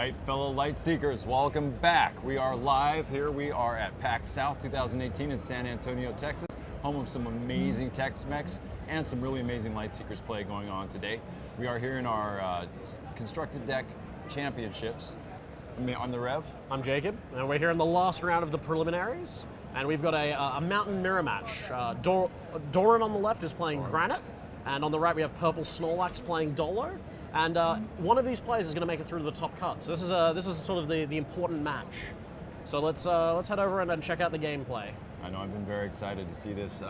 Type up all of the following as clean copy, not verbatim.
right, fellow Lightseekers, welcome back. We are live here. We are at PAX South 2018 in San Antonio, Texas, home of some amazing Tex-Mex and some really amazing Lightseekers play going on today. We are here in our constructed deck championships. I'm the Rev. I'm Jacob, and we're here in the last round of the preliminaries, and we've got a mountain mirror match. Doran on the left is playing Granite, and on the right we have Purple Snorlax playing Dolo. And one of these players is going to make it through to the top cut. So this is sort of the important match. So let's head over and check out the gameplay. I know I've been very excited to see this.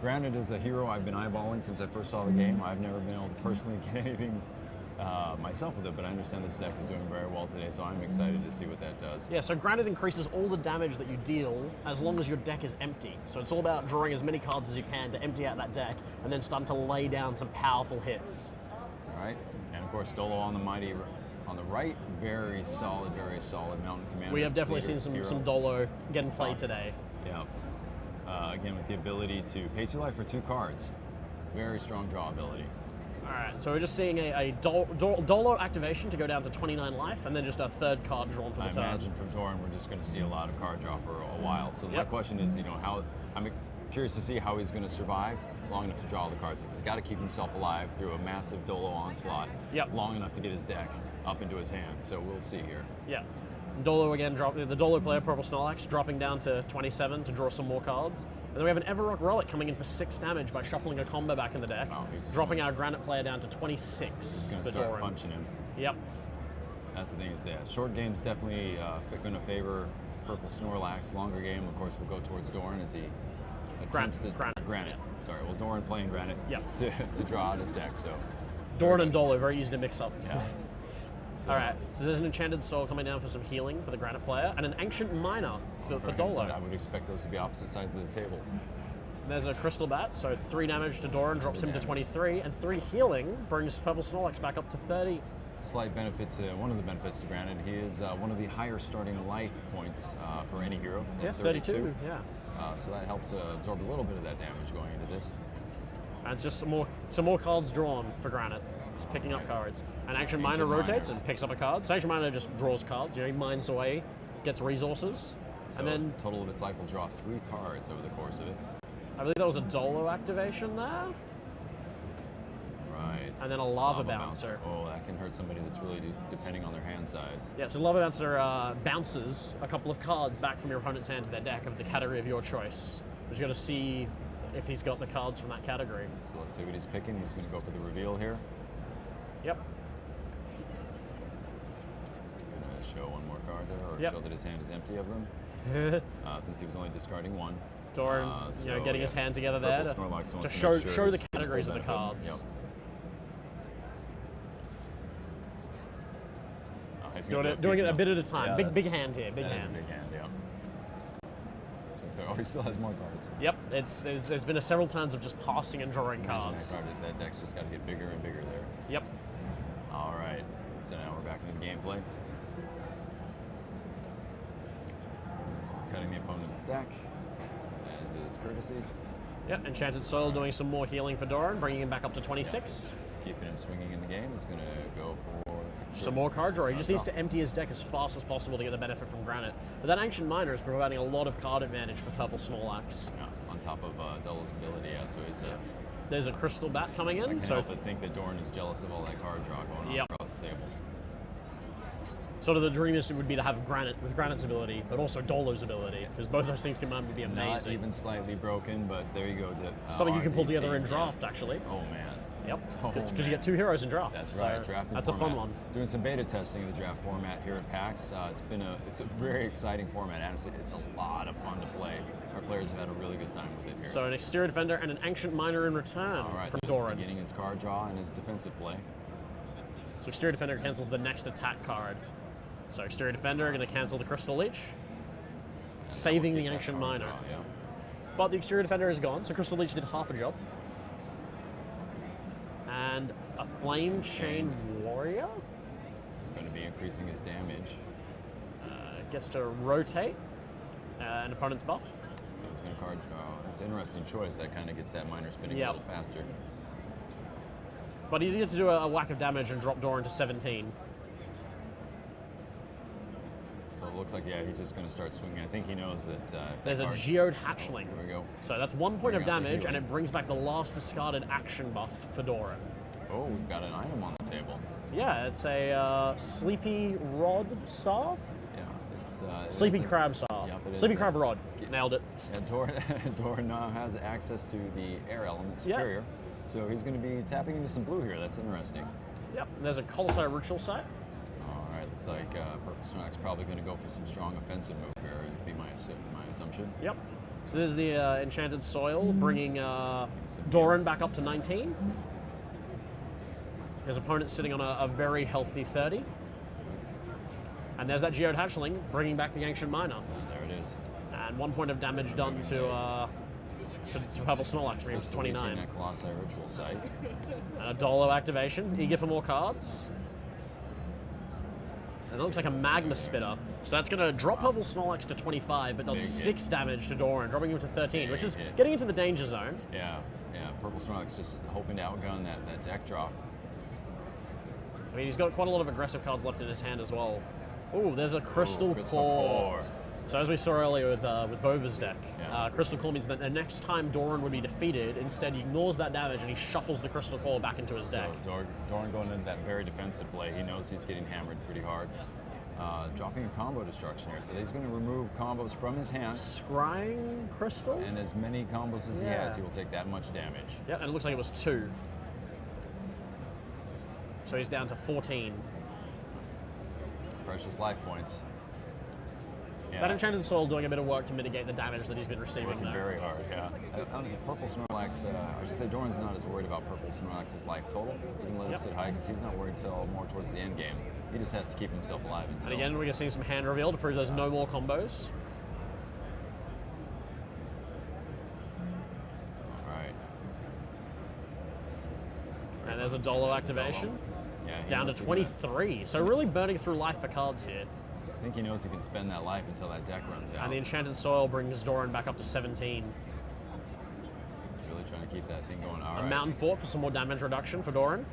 Granite is a hero I've been eyeballing since I first saw the game. I've never been able to personally get anything myself with it, but I understand this deck is doing very well today, so I'm excited to see what that does. Yeah, so Granite increases all the damage that you deal as long as your deck is empty. So it's all about drawing as many cards as you can to empty out that deck and then starting to lay down some powerful hits. All right, and of course Dolo on the mighty on the right, very solid Mountain Commander. We have definitely seen some Dolo getting played today. Yeah. Again, with the ability to pay 2 life for 2 cards. Very strong draw ability. All right, so we're just seeing a Dolo activation to go down to 29 life, and then just a third card drawn for the turn. I imagine from Doran we're just going to see a lot of card draw for a while. So my question is, how I'm curious to see how he's going to survive long enough to draw all the cards. He's got to keep himself alive through a massive Dolo onslaught long enough to get his deck up into his hand. So we'll see here. Yeah. Dolo again, the Dolo player, Purple Snorlax, dropping down to 27 to draw some more cards. And then we have an Everrock Relic coming in for 6 damage by shuffling a combo back in the deck, dropping our Granite player down to 26. He's going to start Doran. punching him. Yep. That's the thing is that short game's definitely going to favor Purple Snorlax. Longer game, of course, will go towards Doran as he attempts to Granite. Sorry, well, Doran playing Granite to draw out his deck. So Doran and Dolo, very easy to mix up. Yeah. So, all right, so there's an Enchanted Soul coming down for some healing for the Granite player, and an Ancient Miner for Dolo. I would expect those to be opposite sides of the table. There's a Crystal Bat, so 3 damage to Doran, drops him to 23, and 3 healing brings Purple Snorlax back up to 30. Slight benefits, one of the benefits to Granite, he is one of the higher starting life points for any hero. Yeah, 32, yeah. So that helps absorb a little bit of that damage going into this. And it's just some more cards drawn for Granite. Just picking up cards. And Ancient Miner rotates and picks up a card. So Ancient Miner just draws cards. He mines away, gets resources. So and then total of its life will draw 3 cards over the course of it. I believe that was a Dolo activation there. Right. And then a Lava Bouncer. Oh, that can hurt somebody that's really depending on their hand size. Yeah, so Lava Bouncer bounces a couple of cards back from your opponent's hand to their deck of the category of your choice. We're just going to see if he's got the cards from that category. So let's see what he's picking. He's going to go for the reveal here. Yep. Going to show one more card there, or show that his hand is empty of them, since he was only discarding 1. Doran, getting his hand together there to show the categories of the cards. Yep. Doing it a bit at a time. Big hand here. Big hand. That is a big hand. Yeah. Oh, he still has more cards. Yep, it's been several turns of just passing and drawing cards. That deck's just got to get bigger and bigger there. Yep. All right, so now we're back into the gameplay. Cutting the opponent's deck, as is courtesy. Yep, Enchanted Soul doing some more healing for Doran, bringing him back up to 26. Yep. Keeping him swinging in the game is going to go for some more card draw. He just needs to empty his deck as fast as possible to get the benefit from Granite. But that Ancient Miner is providing a lot of card advantage for Purple Snorlax. Yeah, on top of Dolo's ability, so he's... There's a Crystal Bat coming in. I can't help but think that Doran is jealous of all that card draw going on across the table. Sort of the dream would be to have Granite with Granite's ability, but also Dolo's ability, because both those things combined would be amazing. Not even slightly broken, but there you go. Something you can pull together in draft, actually. Oh, man. Yep, because you get 2 heroes in draft. That's right, drafting that's format. A fun one. Doing some beta testing of the draft format here at PAX. It's a very exciting format. Honestly, it's a lot of fun to play. Our players have had a really good time with it here. So an Exterior Defender and an Ancient Miner in return from Doran. Getting his card draw and his defensive play. So Exterior Defender cancels the next attack card. So Exterior Defender going to cancel the Crystal Leech, saving the Ancient Miner. Draw, But the Exterior Defender is gone, so Crystal Leech did half a job. And a Flame Chain Warrior. It's going to be increasing his damage. Gets to rotate an opponent's buff. So it's going to card draw. It's an interesting choice. That kind of gets that miner spinning a little faster. But he needed to do a whack of damage and drop Doran to 17. So it looks like, yeah, he's just going to start swinging. I think he knows that... There's a Geode Hatchling. There we go. So that's 1 point of Bring out the damage, healing. and it brings back the last discarded action buff for Doran. Oh, we've got an item on the table. Yeah, it's a Sleepy Rod Staff? Yeah, it's... Sleepy Crab Staff. Yep, it is. Sleepy Crab Rod. Nailed it. Yeah, Doran now has access to the air element superior. So he's going to be tapping into some blue here. That's interesting. Yep, there's a Colosseum Ritual set. All right, looks like Purple Snorlax probably going to go for some strong offensive move here, would be my assumption. Yep. So this is the Enchanted Soil, bringing Doran back up to 19. His opponent's sitting on a very healthy 30. And there's that Geode Hatchling, bringing back the Ancient Miner. There it is. And 1 point of damage done to Purple Snorlax, bringing him to 29. That Colossi Ritual site. And a Dolo activation, eager for more cards. And it looks like a Magma Spitter. So that's going to drop Purple Snorlax to 25, but does Big 6 damage to Doran, dropping him to 13, which is hit. getting into the danger zone. Yeah. Purple Snorlax just hoping to outgun that deck drop. I mean, he's got quite a lot of aggressive cards left in his hand as well. Ooh, there's a Crystal Core. So as we saw earlier with Bova's deck, Crystal Core means that the next time Doran would be defeated, instead he ignores that damage and he shuffles the Crystal Core back into his deck. So Doran going into that very defensive play. He knows he's getting hammered pretty hard. Dropping a combo destruction here. So he's going to remove combos from his hand. Scrying Crystal? And as many combos as he has, he will take that much damage. Yeah, and it looks like it was 2. So he's down to 14. Precious life points. Yeah. That Enchanted Soil doing a bit of work to mitigate the damage that he's been receiving Working there. very hard, yeah. Purple Snorlax, I should say Doran's not as worried about Purple Snorlax's life total. He can let him sit high because he's not worried till more towards the end game. He just has to keep himself alive until... And again, we're going to see some hand reveal to prove there's no more combos. Alright. And there's a Dolo activation. Yeah, Down to 23. So really burning through life for cards here. I think he knows he can spend that life until that deck runs out. And the Enchanted Soil brings Doran back up to 17. He's really trying to keep that thing going. All A right. Mountain Fort for some more damage reduction for Doran.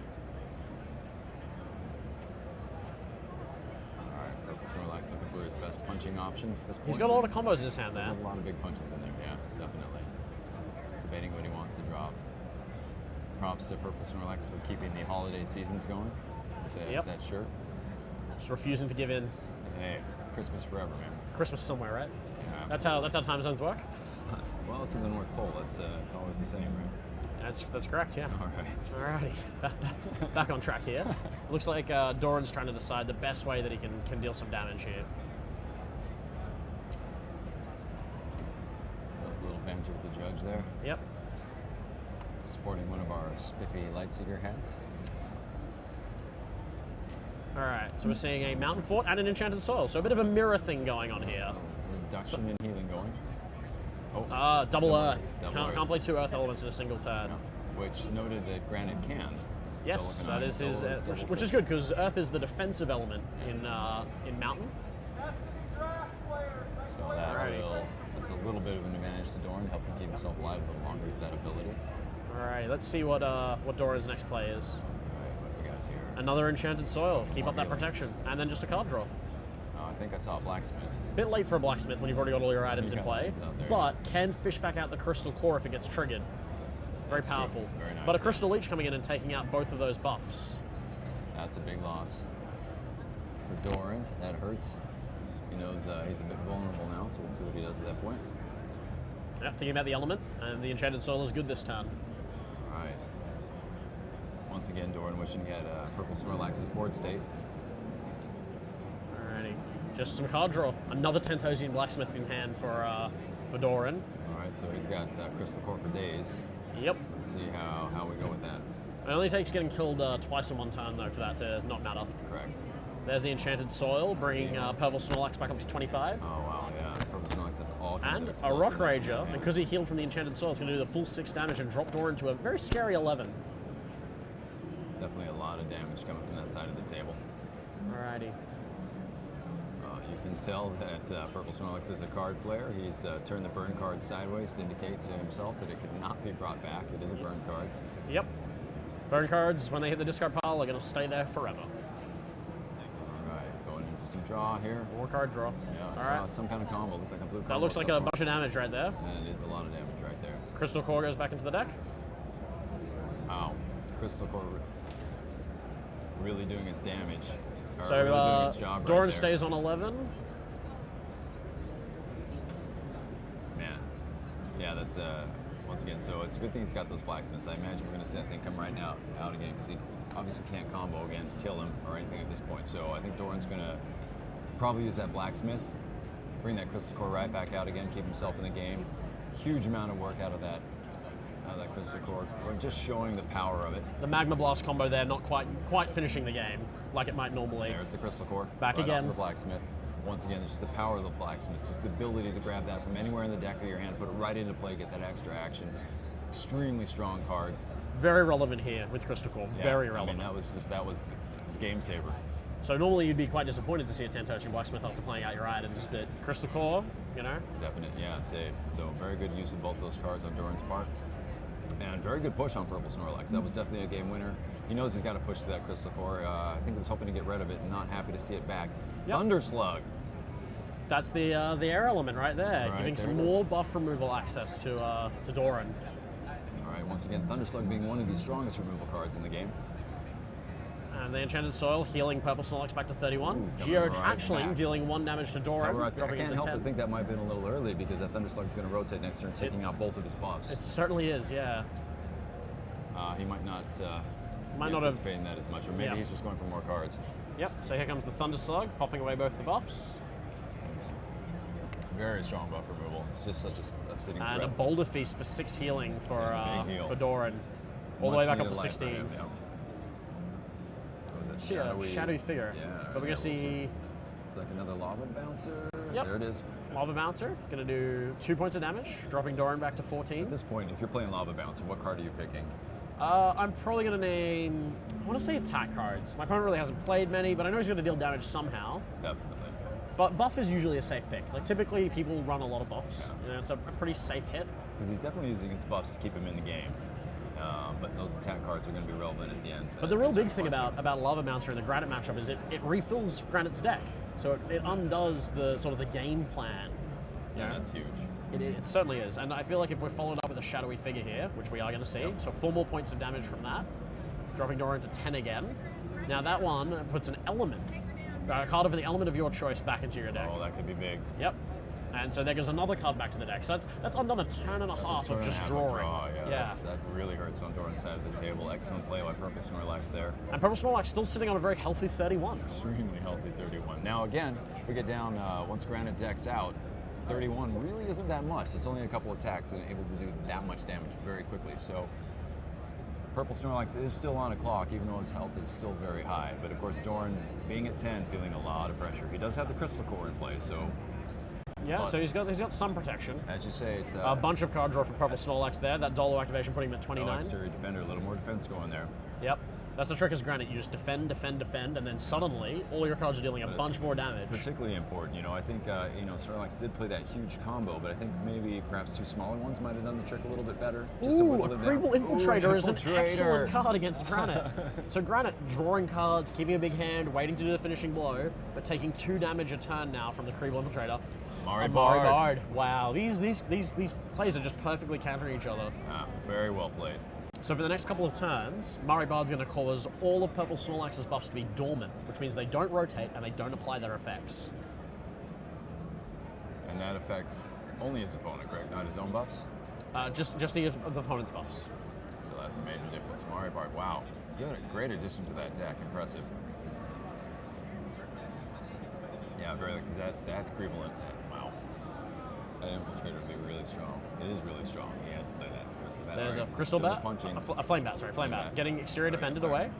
All right, Purple Snorlax looking for his best punching options at this point. He's got a lot of combos in his hand There's there. a lot of big punches in there, yeah, definitely. Debating what he wants to drop. Props to Purple Snorlax for keeping the holiday seasons going. That shirt. Just refusing to give in. Hey, Christmas forever, man. Christmas somewhere, right? Yeah, That's how time zones work. well, it's in the North Pole. It's always the same, right? That's correct, yeah. All right. Alrighty, back on track here. Looks like Doran's trying to decide the best way that he can deal some damage here. A little banter with the judge there. Yep. Sporting one of our spiffy Lightseeker hats. Alright, so we're seeing a Mountain Fort and an Enchanted Soil. So a bit of a mirror thing going on here. Reduction in healing going. Double similar. Earth. Double Earth. Can't play 2 Earth elements in a single turn. Yeah. Which noted that Granite can. Yes, Double that is Canine, his, double which is good because Earth is the defensive element in Mountain. So that's a little bit of an advantage to Doran, helping keep himself alive a little longer is that ability. Alright, let's see what Doran's next play is. Alright, what do we got here? Another Enchanted Soil. Keep More up that healing. protection. And then just a card draw. I think I saw a blacksmith. Bit late for a blacksmith when you've already got all your items in got play, items out there. but can fish back out the Crystal Core if it gets triggered. Very That's true. powerful. Very nice, But a yeah. Crystal Leech coming in and taking out both of those buffs. That's a big loss. For Doran, that hurts. He knows he's a bit vulnerable now, so we'll see what he does at that point. Yep, thinking about the element, and the Enchanted Soil is good this turn. Alright. Once again, Doran wishing he had Purple Snorlax's board state. Alrighty, just some card draw. Another Tentosian Blacksmith in hand for Doran. Alright, so he's got Crystal Core for days. Yep. Let's see how we go with that. It only takes getting killed twice in one turn, though, for that to not matter. Correct. There's the Enchanted Soil, bringing Purple Snorlax back up to 25. Oh wow, yeah. Purple Snorlax has all kinds And of a Rock explosiveness in Rager, his and because he healed from the Enchanted Soil, it's going to do the full 6 damage and drop Doran to a very scary 11. Definitely a lot of damage coming from that side of the table. Alrighty. You can tell that Purple Snorlax is a card player. He's turned the burn card sideways to indicate to himself that it could not be brought back. It is a burn card. Yep. Burn cards, when they hit the discard pile, are going to stay there forever. Alright, going in Interesting draw here. More card draw. Yeah, I All saw right. some kind of combo. Looked like a blue combo. That looks like a bunch of damage right there. And it is a lot of damage right there. Crystal Core goes back into the deck. Wow. Crystal Core really doing its damage. Or So really doing its job Doran right there. stays on 11. Man. Yeah, that's once again, so it's a good thing he's got those blacksmiths. I imagine we're going to see that thing come right now out again because he obviously can't combo again to kill him or anything at this point. So I think Doran's going to probably use that blacksmith, bring that Crystal Core right back out again, keep himself in the game. Huge amount of work out of that Crystal Core. We're just showing the power of it. The Magma Blast combo there, not quite finishing the game like it might normally. There's the Crystal Core. Back right again. Off the blacksmith. Once again, just the power of the blacksmith, just the ability to grab that from anywhere in the deck of your hand, put it right into play, get that extra action. Extremely strong card. Very relevant here with Crystal Core. Yeah, Very relevant. I mean, that was his game saver. So normally you'd be quite disappointed to see a Tantoshan Blacksmith after playing out your items, but Crystal Core, you know? Definite, yeah, save. So very good use of both those cards on Doran's part. And very good push on Purple Snorlax. That was definitely a game winner. He knows he's got to push through that Crystal Core. I think he was hoping to get rid of it and not happy to see it back. Yep. Thunder Slug. That's the air element right there, Right, giving there some it is. more buff removal access to Doran. All right, once again, Thunder Slug being one of the strongest removal cards in the game. And the Enchanted Soil healing Purple Snorlax back to 31. Ooh, Geode right Hatchling back. dealing 1 damage to Doran, However, I dropping can't into help 10. but think that might have been a little early because that Thunder Slug is going to rotate next turn, taking out both of his buffs. It certainly is, yeah. He might not Might be not have- anticipating that as much, or maybe Yeah. he's just going for more cards. Yep, so here comes the Thunder Slug, popping away both the buffs. Very strong buff removal. It's just such a sitting And a threat. Boulder Feast for 6 healing Big heal. for Doran. All the Much way back up needed to life for 16. him, yeah. What was it? See a shadowy figure. Yeah. But we're yeah, going to see It's like another lava bouncer. Yep. There it is. Lava Bouncer, going to do 2 points of damage, dropping Doran back to 14. At this point, if you're playing lava bouncer, what card are you picking? I'm probably going to name, I want to say attack cards. My opponent really hasn't played many, but I know he's going to deal damage somehow. Definitely. But buff is usually a safe pick. Like typically people run a lot of buffs. You know, it's a pretty safe hit. Because he's definitely using his buffs to keep him in the game. But those attack cards are going to be relevant at the end. But the real big thing about Lava Bouncer in the Granite matchup is it refills Granite's deck. So it undoes the sort of the game plan. Yeah, that's huge. It certainly is. And I feel like if we're followed up with a shadowy figure here, which we are going to see, so 4 more points of damage from that, dropping Doran to 10 again. Now that one puts an element, a card of the element of your choice back into your deck. Oh, that could be big. Yep. And so there goes another card back to the deck. So that's undone a turn and a half Turn of and a just half drawing. Draw. Yeah, that really hurts on Doran's side of the table. Excellent play by Purple Snorlax there. And Purple Snorlax still sitting on a very healthy 31. Extremely healthy 31. Now again, if we get down, once Granite decks out, 31 really isn't that much. It's only a couple attacks and able to do that much damage very quickly. So Purple Snorlax is still on a clock, even though his health is still very high. But of course, Doran, being at 10, feeling a lot of pressure. He does have the Crystal Core in play, so Yeah, But- so he's got some protection. as you say, it's A bunch of card draw for Purple Snorlax there. That Dolo activation putting him at 29. exterior defender, a little more defense going there. Yep. That's the trick as Granite. You just defend, defend, defend, and then suddenly all your cards are dealing a bunch more damage. Particularly important, you know. I think Snorlax did play that huge combo, but I think maybe perhaps 2 smaller ones might have done the trick a little bit better. Just to Ooh, whittle a it down. Creeble Infiltrator Ooh, is an Infiltrator. excellent card against Granite. So Granite drawing cards, keeping a big hand, waiting to do the finishing blow, but taking 2 damage a turn now from the Creeble Infiltrator. Mari Amari Bard. Bard. Wow, these plays are just perfectly countering each other. Ah, very well played. So for the next couple of turns, Mari Bard's going to cause all of Purple Snorlax's buffs to be dormant, which means they don't rotate and they don't apply their effects. And that affects only his opponent, correct? Not his own buffs? Just the opponent's buffs. So that's a major difference. Mari Bard, wow. Great addition to that deck. Impressive. Yeah, very, because that Creeble, wow. That Infiltrator would be really strong. It is really strong. He had to play that Crystal Bat. There's a Alright, Crystal still Bat, punching. a Flame Bat, sorry, Flame Bat. Bat. Getting exterior Alright, defended sorry. away.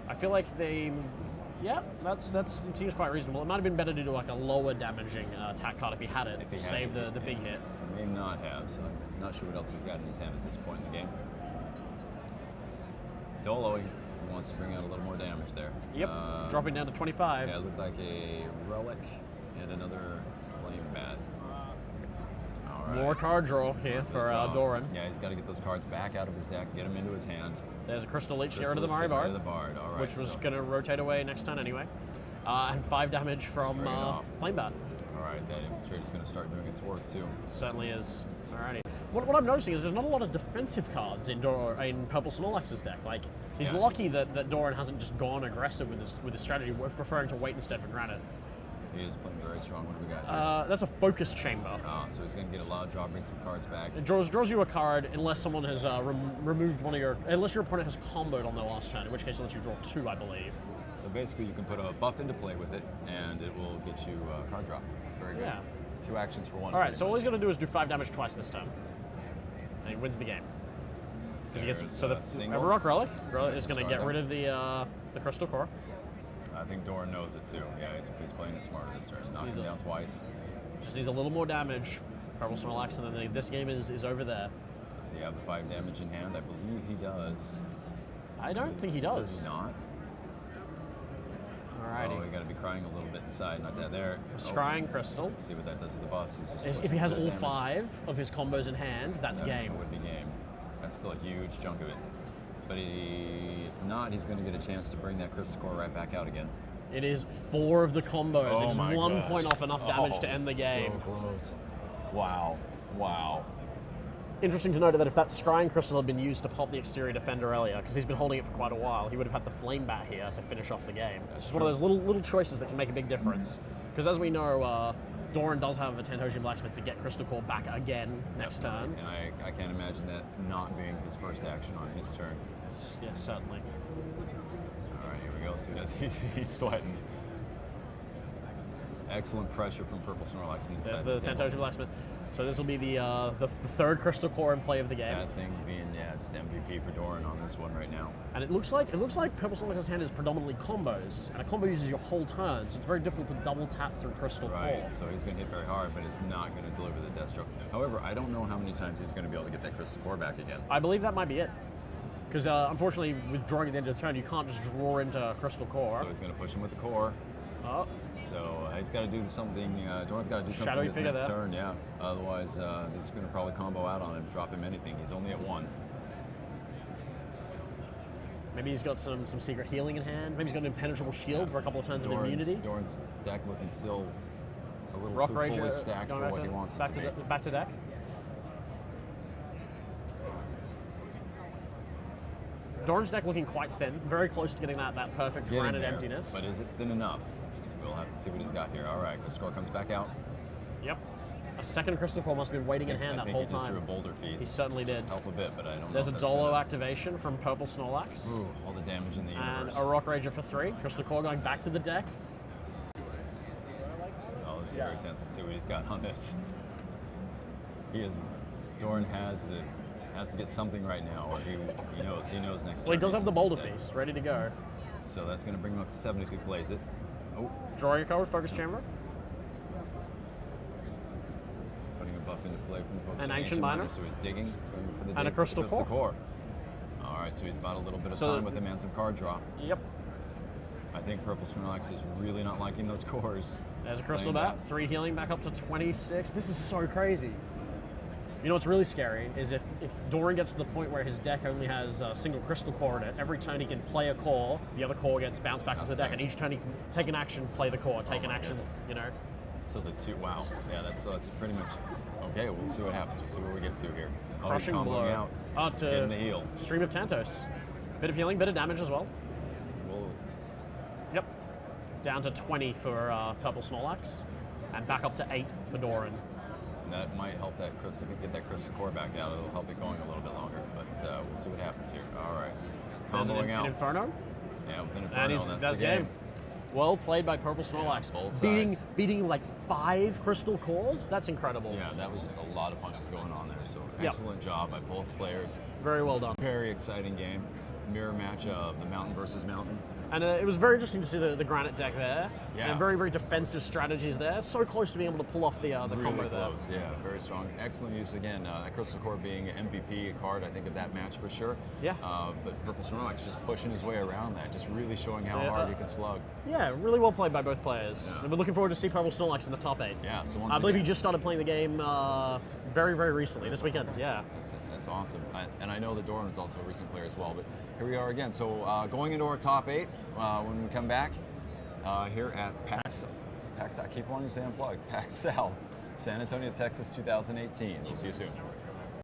I feel like that seems quite reasonable. It might have been better to do like a lower damaging attack card if he had it, If he to had save it, the big hit. May not have, so I'm not sure what else he's got in his hand at this point in the game. Dolo, he wants to bring out a little more damage there. Yep, dropping down to 25. Yeah, it looked like a Relic and another Flame Bat. All right. More card draw here for Doran. Yeah, he's got to get those cards back out of his deck, get them into his hand. There's a Crystal Leech here Just to the let's Mari get rid Bard, of the Bard. All right, which was so going to rotate away next turn anyway. and 5 damage from Straight off. Flame Bat. All right, that infiltrator's going to start doing its work too. Certainly is. Alrighty. What I'm noticing is there's not a lot of defensive cards in Purple Snorlax's deck. Like, he's Yeah, lucky that Doran hasn't just gone aggressive with his strategy, preferring to wait instead for Granite. He is playing very strong. What do we got here? That's a focus chamber. Oh, so he's going to get a lot of draw, bring some cards back. It draws you a card unless someone has removed one of unless your opponent has comboed on their last turn, in which case it lets you draw 2, I believe. So basically, you can put a buff into play with it, and it will get you a card draw. It's very good. Yeah. 2 actions for 1. All right, so all he's going to do is do 5 damage twice this turn, and he wins the game. Because he gets There's so the a single. Everrock Relic is going to Discard get that. rid of the Crystal Core. I think Doran knows it too. Yeah, he's playing it smarter this turn. Knocking He's him a- down twice. Just needs a little more damage. Purple Snorlax, and then this game is over there. Does he have the 5 damage in hand? I believe he does. I don't think he Does does. he not? Alrighty. Oh, we got to be crying a little bit inside. Not that there. Scrying Crystal. Let's see what that does to the buffs. He's just If pushing he has that all damage. 5 of his combos in hand, that's That game. would be game. That's still a huge chunk of it. But if not, he's going to get a chance to bring that Crystal Core right back out again. It is 4 of the combos. Oh it's my 1 gosh. point off enough damage to Oh, end the game. So close. Wow. Wow. Interesting to note that if that Scrying Crystal had been used to pop the exterior defender earlier, because he's been holding it for quite a while, he would have had the Flame Bat here to finish off the game. It's just one of those little choices that can make a big difference. Because as we know, Doran does have a Tantosian Blacksmith to get Crystal Core back again next turn. And I can't imagine that not being his first action on his turn. Yeah, certainly. All right, here we go. Let's see what he does. He's sweating. Excellent pressure from Purple Snorlax inside. There's the Tantosian Blacksmith. So this will be the 3rd Crystal Core in play of the game. That thing being, just MVP for Doran on this one right now. And it looks like Purple Snorlax's hand is predominantly combos, and a combo uses your whole turn, so it's very difficult to double tap through Crystal Right, Core. so he's going to hit very hard, but it's not going to deliver the death stroke. However, I don't know how many times he's going to be able to get that Crystal Core back again. I believe that might be it. Because unfortunately, with drawing at the end of the turn, you can't just draw into Crystal Core. So he's going to push him with the core. Oh, So he's got to do something. Doran's got to do something Shadowy this figure next there. turn, yeah. Otherwise, he's going to probably combo out on him, drop him anything. He's only at 1. maybe he's got some secret healing in hand. Maybe he's got an impenetrable shield for a couple of turns of immunity. Doran's deck looking still a little Rock too Rager fully stacked going for back what to, he wants it back to be. back to deck. Doran's deck looking quite thin, very close to getting that perfect Getting granite there, emptiness. But is it thin enough? So we'll have to see what he's got here. All right, the score comes back out. Yep. A second Crystal Core must have been waiting in hand I that think whole he just drew a time. boulder He feast. certainly did. Help a bit, but I don't know. There's a if that's Dolo gonna- activation from Purple Snorlax. Ooh, all the damage in the And universe. a Rock Rager for 3. Crystal Core going back to the deck. Oh, this is very tense. Let's see what he's got on this. Doran has to get something right now, or he knows next Well, he turn does he's have the gonna Boulder be dead. Feast ready to go. So that's going to bring him up to 7 if he plays it. Oh, Drawing a card with Focus Chamber. putting a buff into play from the focus. An on Ancient Miner. So he's digging. He's going for the And a dig, Crystal Crystal Core. Core. All right, so he's bought a little bit of So- time with him and some card draw. Yep. I think Purple Snorlax is really not liking those cores. There's a Crystal Playing Bat. 3 healing back up to 26. This is so crazy. You know what's really scary is if Doran gets to the point where his deck only has a single Crystal Core in it, every turn he can play a core, the other core gets bounced back into the deck, That's and each turn he can take an action, play the core, take Oh an my action, goodness. you know. So wow. Yeah, that's pretty much okay. We'll see what happens. We'll see what we get to here. Oh, he's Crushing comboing blow. out, getting the heal. Stream of Tantos. Bit of healing, bit of damage as well. We'll Yep. Down to 20 for Purple Snorlax, and back up to 8 for Doran. That might help that Crystal, if we get that Crystal Core back out, it'll help it going a little bit longer. But we'll see what happens here. All right. There's Comboing an out. Inferno. Yeah, with an And Inferno, and that's the game. Well played by Purple Snorlax. both beating sides. beating like 5 Crystal Cores. That's incredible. Yeah, that was just a lot of punches going on there. So Yep. excellent job by both players. Very well done. Very exciting game. Mirror match of the Mountain versus Mountain. And it was very interesting to see the Granite deck there. Yeah. And very, very defensive strategies there. So close to being able to pull off the Really combo there. close, yeah, very strong. Excellent use again. That Crystal Core being an MVP card, I think, of that match for sure. Yeah. But Purple Snorlax just pushing his way around that, just really showing how Yeah, hard he can slug. Yeah, really well played by both players. Yeah. And we're looking forward to see Purple Snorlax in the top 8. Yeah, so once I believe he again, just started playing the game very, very recently, this weekend. Yeah. That's awesome. And I know that Doran is also a recent player as well, but here we are again. So going into our top 8, when we come back, here at PAX South. Keep wanting to say unplugged. PAX South, San Antonio, Texas, 2018. We'll see you soon.